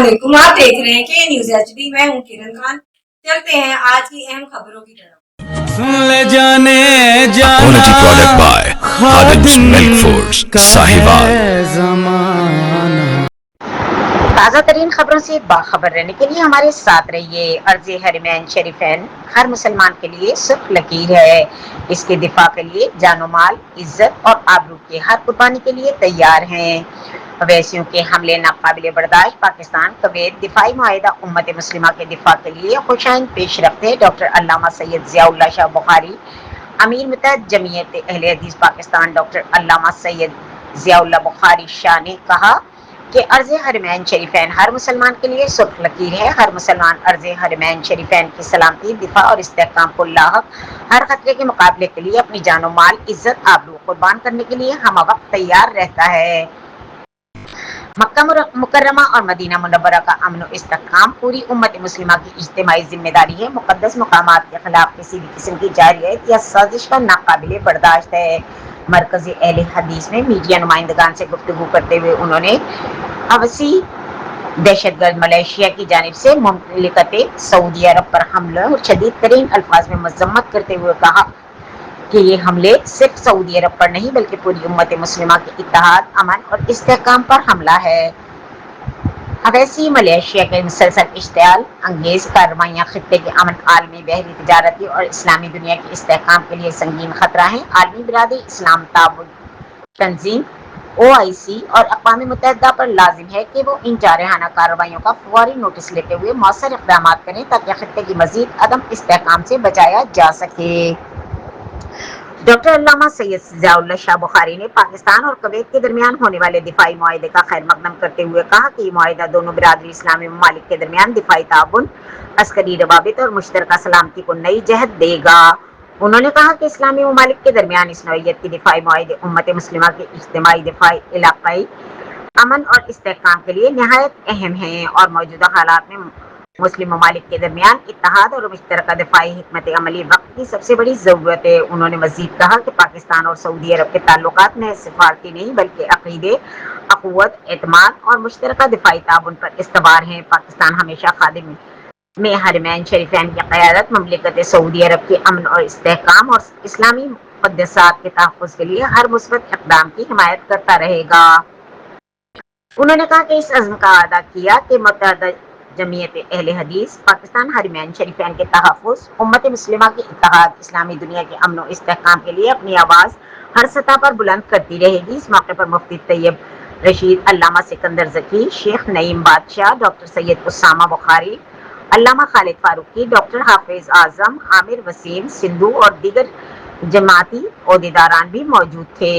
अस्सलामुअलैकुम। आप देख रहे हैं के न्यूज़ एचडी। मैं हूं किरण खान। चलते हैं आज की अहम खबरों की तरफ। ले जाने जाना Quality product by Khadim's Milk Foods, Sahiwal। ज़माना। ताज़ा तरीन खबरों से बाखबर रहने के लिए हमारे साथ रहिए। अर्ज़ हरमैन शरीफैन हर मुसलमान के लिए सुर्ख लकीर है। इसके दिफा के लिए जानो माल, इज्जत और आबरू की हर कुर्बानी के लिए तैयार हैं। अवैसियों के हमले नाकाबिले बर्दाश्त, पाकिस्तान कवैत दिफाई मुआहिदा उम्मत मुस्लिमा के दिफा के लिए खुशाइन पेश रखते डॉक्टर अल्लामा सैयद ज़ियाउल्लाह शाह बुखारी, अमीर मुत्तहद जमीयत अहले हदीस पाकिस्तान डॉक्टर अल्लामा सैयद ज़ियाउल्लाह बुखारी शाह ने कहा कि अर्ज़ हरमैन शरीफैन हर मुसलमान के लिए सुर्ख लकीर है। हर मुसलमान अर्ज़ हरमैन शरीफैन की सलामती, दिफा और इस्तेहकाम को लाहक हर खतरे के मुकाबले के लिए अपनी जानो माल, इज्जत, आबरू कुर्बान करने के लिए हम वक्त तैयार रहता है। मक्का मुकर्रमा और मदीना मुनव्वरा का अमन और इस्तेहकाम पूरी उम्मत मुस्लिमा की इज्तिमाई जिम्मेदारी है। मुकद्दस मकामात के खिलाफ किसी भी किस्म की जारियत या साजिश का नाकाबिले बर्दाश्त है। मरकजी अहले हदीस में मीडिया नुमाइंदगान से गुफ्तगू करते हुए उन्होंने अवसी दहशतगर्द मलेशिया की जानिब से मुमलिकत सऊदी अरब पर हमले और शदीद तरीन अल्फाज में मजम्मत करते हुए कहा कि ये हमले सिर्फ सऊदी अरब पर नहीं बल्कि पूरी उम्मत मुस्लिमा के इत्तेहाद, अमन और इस्तेहकाम पर हमला है। अवैसी मलेशिया के मुसलसल इश्तियाल अंगेज कार्रवाइयाँ खित्ते के अमन, आलमी बहरी तजारती और इस्लामी दुनिया के इस्तेहकाम के लिए संगीन खतरा है। आलमी बिरादरी इस्लाम ताबुन तंजीम OIC और अक़वाम मुत्तहिदा पर लाजिम है कि वो इन जारहाना कार्रवाइयों का फौरी नोटिस लेते हुए मौसर इक़दाम करें ताकि खित्ते की मजीद अदम इस्तेहकाम से बचाया जा सके। डॉक्टर अल्लामा सैयद ज़ियाउल्लाह शाह बुखारी ने पाकिस्तान और कुवैत के दरमियान होने वाले दिफाई मुआहिदे का खैर मकदम करते हुए कहा कि ये मुआहिदा दोनों बिरादरी इस्लामी ममालिक के दरमियान दिफाई ताउन, अस्करी रवाबित और मुश्तरका सलामती को नई जहत देगा। उन्होंने कहा कि इस्लामी ममालिक के दरमियान इस नौइयत के दिफाई मुआहिदे उम्मत मुस्लिमा के इज्तिमाई दिफाई, इलाकाई अमन और इस्तेहकाम के लिए नहायत अहम हैं और मौजूदा हालात में मुस्लिम ममालिक के दरमियान इत्तेहाद और मुश्तरका दिफाई हिकमत अमली वक्त की सबसे बड़ी ज़रूरत है। उन्होंने मज़ीद कहा कि पाकिस्तान और सऊदी अरब के ताल्लुकात में सिफारती नहीं बल्कि अक़ीदे, अख़ुव्वत, एतमाद और मुश्तरका दिफाई ताउन पर इस्तवार हैं। पाकिस्तान हमेशा खादिम में हरमैन शरीफैन की क़यादत ममलिकत सऊदी अरब के अमन और इस्तेहकाम और इस्लामी मुक़द्दसात के तहफ़्फ़ुज़ के लिए हर मुस्बत इक़दाम की हिमायत करता रहेगा। उन्होंने कहा कि इस अज़्म का अदा किया कि मुत्तहदा जमीयत अहले हदीस पाकिस्तान हरमैन शरीफैन के तहफ़्फ़ुज़, उम्मत मुस्लिमा के इत्तेहाद, इस्लामी दुनिया के अमन और इस्तेहकाम के लिए अपनी आवाज़ हर सतह पर बुलंद करती रहेगी। इस मौके पर मुफ्ती तैयब रशीद, अल्लामा सिकंदर ज़की, शेख नईम बादशाह, डॉक्टर सैयद उसामा बुखारी, अल्लामा खालिद फारूकी, डॉक्टर हाफिज आजम, आमिर वसीम सिंधु और दीगर जमाती ओहदेदारान भी मौजूद थे।